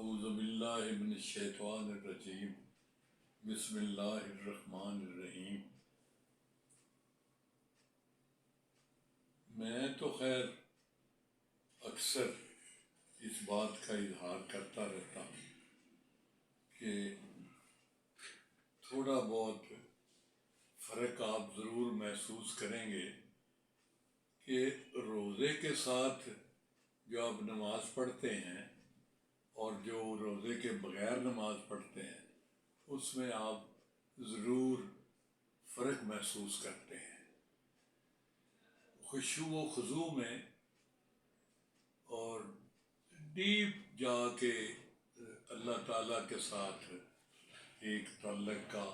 اعوذ باللہ من الشیطان الرجیم بسم اللہ الرحمن الرحیم۔ میں تو خیر اکثر اس بات کا اظہار کرتا رہتا ہوں کہ تھوڑا بہت فرق آپ ضرور محسوس کریں گے کہ روزے کے ساتھ جو آپ نماز پڑھتے ہیں اور جو روزے کے بغیر نماز پڑھتے ہیں اس میں آپ ضرور فرق محسوس کرتے ہیں۔ خشوع و خضوع میں اور ڈیپ جا کے اللہ تعالیٰ کے ساتھ ایک تعلق کا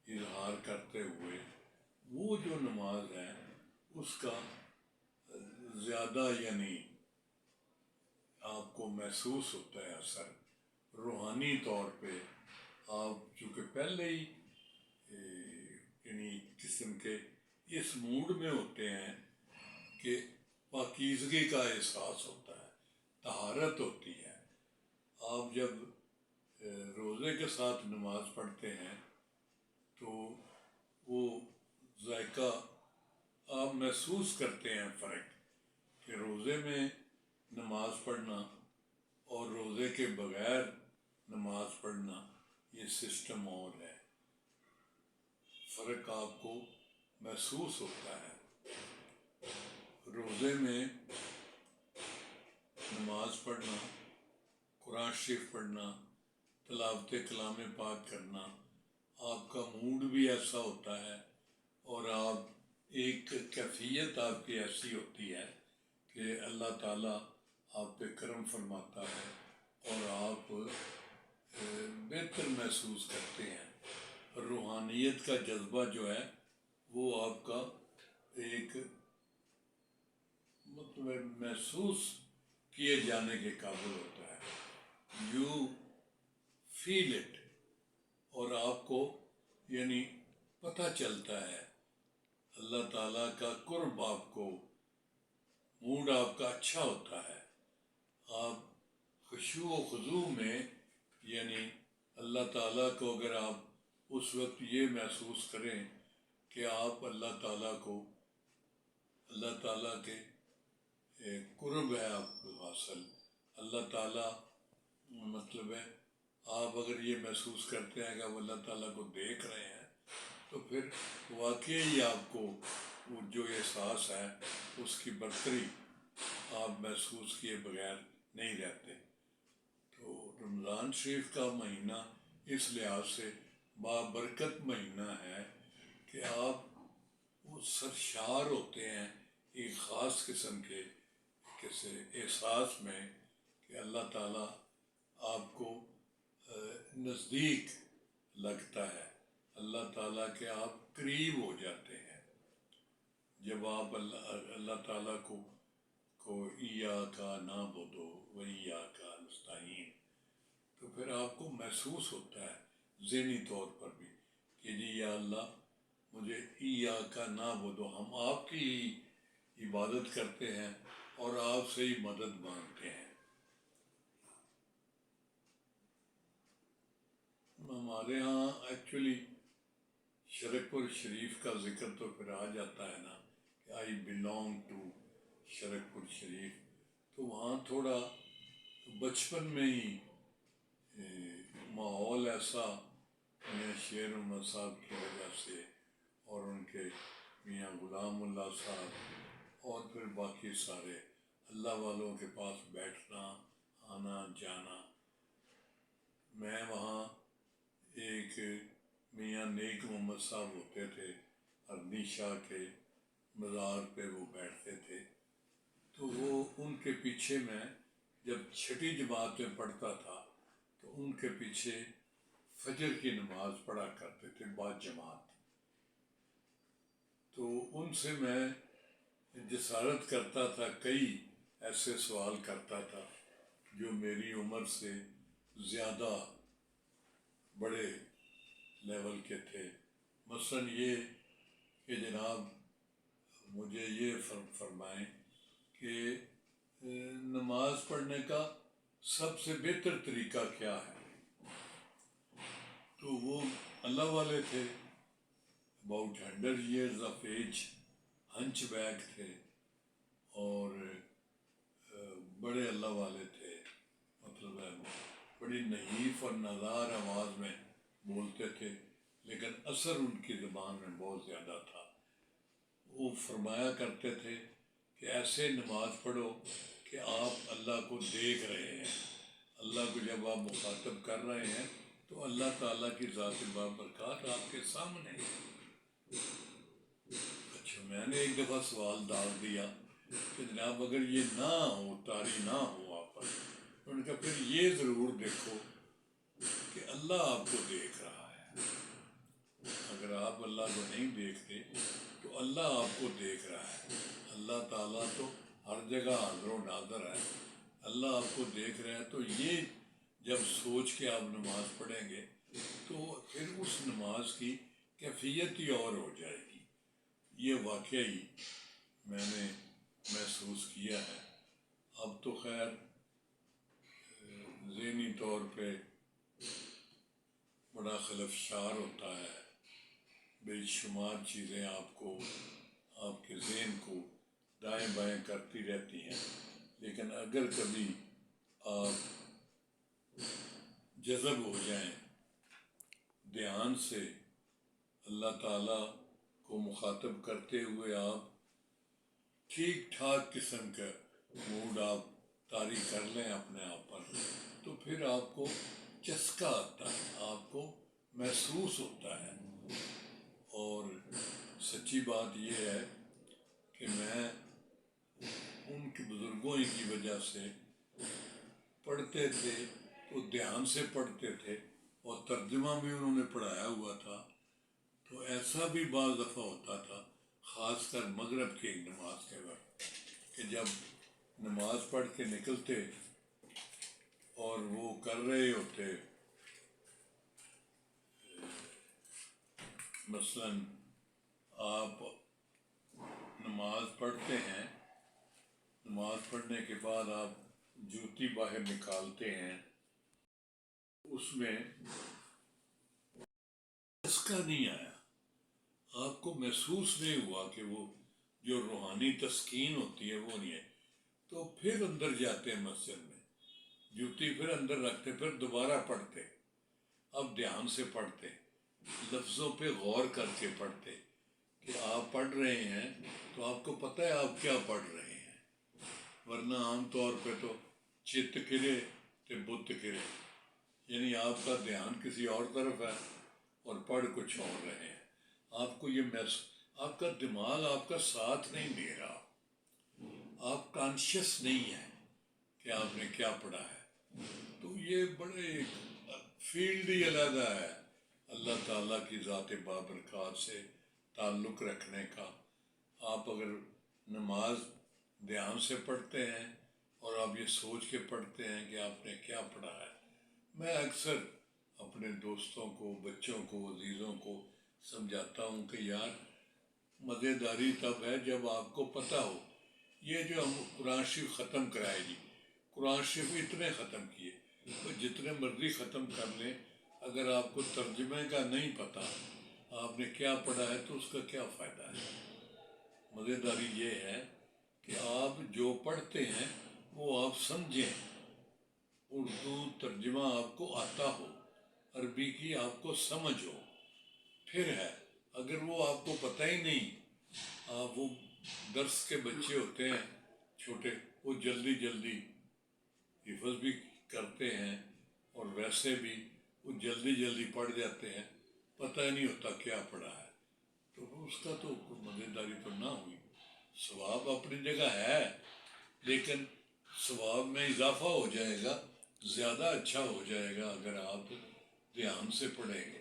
اظہار کرتے ہوئے وہ جو نماز ہے اس کا زیادہ آپ کو محسوس ہوتا ہے اثر روحانی طور پہ۔ آپ چونکہ پہلے ہی قسم کے اس موڈ میں ہوتے ہیں کہ پاکیزگی کا احساس ہوتا ہے، طہارت ہوتی ہے۔ آپ جب روزے کے ساتھ نماز پڑھتے ہیں تو وہ ذائقہ آپ محسوس کرتے ہیں فرق کہ روزے میں نماز پڑھنا اور روزے کے بغیر نماز پڑھنا یہ سسٹم اور ہے، فرق آپ کو محسوس ہوتا ہے۔ روزے میں نماز پڑھنا، قرآن شریف پڑھنا، تلاوت کلام پاک کرنا، آپ کا موڈ بھی ایسا ہوتا ہے اور آپ ایک کیفیت آپ کی ایسی ہوتی ہے کہ اللہ تعالیٰ آپ پہ کرم فرماتا ہے اور آپ بہتر محسوس کرتے ہیں۔ روحانیت کا جذبہ جو ہے وہ آپ کا ایک محسوس کیے جانے کے قابل ہوتا ہے۔ یو فیل اٹ، اور آپ کو پتہ چلتا ہے اللہ تعالیٰ کا قرب، آپ کو موڈ آپ کا اچھا ہوتا ہے۔ آپ خشوع و خضوع میں اللہ تعالیٰ کو اگر آپ اس وقت یہ محسوس کریں کہ آپ اللہ تعالیٰ کو، اللہ تعالیٰ کے قرب ہے آپ کو حاصل، اللہ تعالیٰ مطلب ہے آپ اگر یہ محسوس کرتے ہیں کہ آپ اللہ تعالیٰ کو دیکھ رہے ہیں تو پھر واقعی آپ کو وہ جو احساس ہے اس کی برتری آپ محسوس کیے بغیر نہیں رہتے۔ تو رمضان شریف کا مہینہ اس لحاظ سے بابرکت مہینہ ہے کہ آپ وہ سرشار ہوتے ہیں ایک خاص قسم کے احساس میں کہ اللہ تعالیٰ آپ کو نزدیک لگتا ہے، اللہ تعالیٰ کے آپ قریب ہو جاتے ہیں جب آپ اللہ تعالیٰ کو ایاک نعبد و ایاک نستعین، تو پھر آپ کو محسوس ہوتا ہے ذہنی طور پر بھی کہ جی یا اللہ مجھے ایاک نعبد، ہم آپ کی ہی عبادت کرتے ہیں اور آپ سے ہی مدد مانگتے ہیں۔ ہمارے ہاں ایکچولی شرکپور شریف کا ذکر تو پھر آ جاتا ہے نا کہ آئی بلانگ ٹو شرکپور شریف، تو وہاں تھوڑا بچپن میں ہی ماحول ایسا شیر احمد صاحب کی وجہ سے اور ان کے میاں غلام اللہ صاحب اور پھر باقی سارے اللہ والوں کے پاس بیٹھنا آنا جانا۔ میں وہاں ایک میاں نیک محمد صاحب ہوتے تھے، ارنی شاہ کے مزار پہ وہ بیٹھتے تھے، تو وہ ان کے پیچھے میں جب چھٹی جماعت میں پڑھتا تھا تو ان کے پیچھے فجر کی نماز پڑھا کرتے تھے بعد جماعت، تو ان سے میں جسارت کرتا تھا، کئی ایسے سوال کرتا تھا جو میری عمر سے زیادہ بڑے لیول کے تھے۔ مثلاً یہ کہ جناب مجھے یہ فرمائیں کہ نماز پڑھنے کا سب سے بہتر طریقہ کیا ہے؟ تو وہ اللہ والے تھے، about 100 years of age, hunchback تھے، اور بڑے اللہ والے تھے، مطلب ہے بڑی نحیف اور نزار آواز میں بولتے تھے، لیکن اثر ان کی زبان میں بہت زیادہ تھا۔ وہ فرمایا کرتے تھے کہ ایسے نماز پڑھو کہ آپ اللہ کو دیکھ رہے ہیں، اللہ کو جب آپ مخاطب کر رہے ہیں تو اللہ تعالیٰ کی ذات بابرکات آپ کے سامنے ہے۔ اچھا، میں نے ایک دفعہ سوال ڈال دیا کہ جناب اگر یہ نہ ہو، طاری نہ ہو آپ پر، تو ان کا پھر یہ ضرور دیکھو کہ اللہ آپ کو دیکھ رہا ہے۔ اگر آپ اللہ کو نہیں دیکھتے تو اللہ آپ کو دیکھ رہا ہے۔ اللہ تعالیٰ تو ہر جگہ حاضر و ناظر ہے، اللہ آپ کو دیکھ رہا ہے۔ تو یہ جب سوچ کے آپ نماز پڑھیں گے تو پھر اس نماز کی کیفیت ہی اور ہو جائے گی۔ یہ واقعی میں نے محسوس کیا ہے۔ اب تو خیر ذہنی طور پہ بڑا خلفشار ہوتا ہے، بے شمار چیزیں آپ کو، آپ کے ذہن کو دائیں بائیں کرتی رہتی ہیں، لیکن اگر کبھی آپ جذب ہو جائیں دھیان سے، اللہ تعالیٰ کو مخاطب کرتے ہوئے آپ ٹھیک ٹھاک قسم کا موڈ آپ طاری کر لیں اپنے آپ پر، تو پھر آپ کو چسکا آتا ہے، آپ کو محسوس ہوتا ہے۔ اور سچی بات یہ ہے کہ میں ان کے بزرگوں کی وجہ سے پڑھتے تھے تو دھیان سے پڑھتے تھے، اور ترجمہ بھی انہوں نے پڑھایا ہوا تھا، تو ایسا بھی بعض دفعہ ہوتا تھا، خاص کر مغرب کی نماز کے وقت، کہ جب نماز پڑھ کے نکلتے اور وہ کر رہے ہوتے، مثلاً آپ نماز پڑھتے ہیں، نماز پڑھنے کے بعد آپ جوتی باہر نکالتے ہیں، اس میں اس کا نہیں آیا، آپ کو محسوس نہیں ہوا کہ وہ جو روحانی تسکین ہوتی ہے وہ نہیں ہے، تو پھر اندر جاتے ہیں مسجد میں، جوتی پھر اندر رکھتے، پھر دوبارہ پڑھتے، اب دھیان سے پڑھتے، لفظوں پہ غور کر کے پڑھتے کہ آپ پڑھ رہے ہیں تو آپ کو پتہ ہے آپ کیا پڑھ رہے ہیں، ورنہ عام طور پہ تو چت کرے تے بت کرے، یعنی آپ کا دھیان کسی اور طرف ہے اور پڑھ کچھ اور رہے ہیں، آپ کو یہ آپ کا دماغ آپ کا ساتھ نہیں دے رہا، آپ کانشیس نہیں ہیں کہ آپ نے کیا پڑھا ہے۔ تو یہ بڑے فیلڈ ہی علیحدہ ہے اللہ تعالیٰ کی ذات بابرکات سے تعلق رکھنے کا۔ آپ اگر نماز دھیان سے پڑھتے ہیں اور آپ یہ سوچ کے پڑھتے ہیں کہ آپ نے کیا پڑھا ہے، میں اکثر اپنے دوستوں کو، بچوں کو، عزیزوں کو سمجھاتا ہوں کہ یار مزیداری تب ہے جب آپ کو پتہ ہو، یہ جو ہم قرآن شریف ختم کرائے جی، قرآن شریف اتنے ختم کیے، تو جتنے مرضی ختم کر لیں، اگر آپ کو ترجمے کا نہیں پتہ آپ نے کیا پڑھا ہے تو اس کا کیا فائدہ ہے۔ مزیداری یہ ہے کہ آپ جو پڑھتے ہیں وہ آپ سمجھیں، اردو ترجمہ آپ کو آتا ہو، عربی کی آپ کو سمجھ ہو، پھر ہے۔ اگر وہ آپ کو پتہ ہی نہیں، آپ وہ درس کے بچے ہوتے ہیں چھوٹے، وہ جلدی جلدی حفظ بھی کرتے ہیں اور ویسے بھی وہ جلدی جلدی پڑھ جاتے ہیں، پتہ ہی نہیں ہوتا کیا پڑھا ہے، تو اس کا تو مزیداری تو نہ ہوئی۔ ثواب اپنی جگہ ہے، لیکن ثواب میں اضافہ ہو جائے گا، زیادہ اچھا ہو جائے گا اگر آپ دھیان سے پڑھیں گے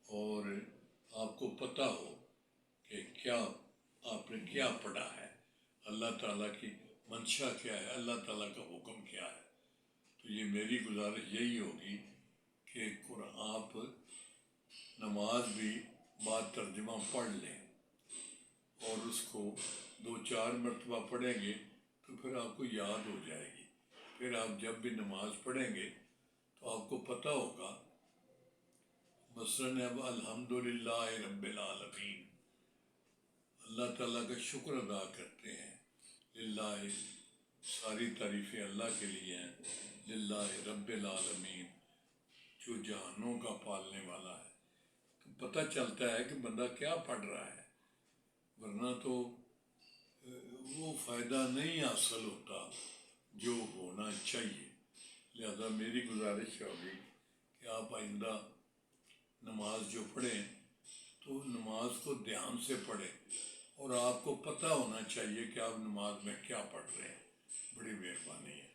اور آپ کو پتہ ہو کہ کیا آپ نے کیا پڑھا ہے، اللہ تعالیٰ کی منشا کیا ہے، اللہ تعالیٰ کا حکم کیا ہے۔ تو یہ میری گزارش یہی ہوگی کہ آپ نماز بھی بعد ترجمہ پڑھ لیں، اور اس کو 2-4 مرتبہ پڑھیں گے تو پھر آپ کو یاد ہو جائے گی۔ پھر آپ جب بھی نماز پڑھیں گے تو آپ کو پتہ ہوگا، مثلاً اب الحمدللہ رب العالمین، اللہ تعالیٰ کا شکر ادا کرتے ہیں، للہ ساری تعریفیں اللہ کے لیے ہیں، للہ رب العالمین جو جہانوں کا پالنے والا ہے، تو پتہ چلتا ہے کہ بندہ کیا پڑھ رہا ہے، ورنہ تو وہ فائدہ نہیں حاصل ہوتا جو ہونا چاہیے۔ لہذا میری گزارش ہوگی کہ آپ آئندہ نماز جو پڑھیں تو نماز کو دھیان سے پڑھیں، اور آپ کو پتہ ہونا چاہیے کہ آپ نماز میں کیا پڑھ رہے ہیں۔ بڑی مہربانی ہے۔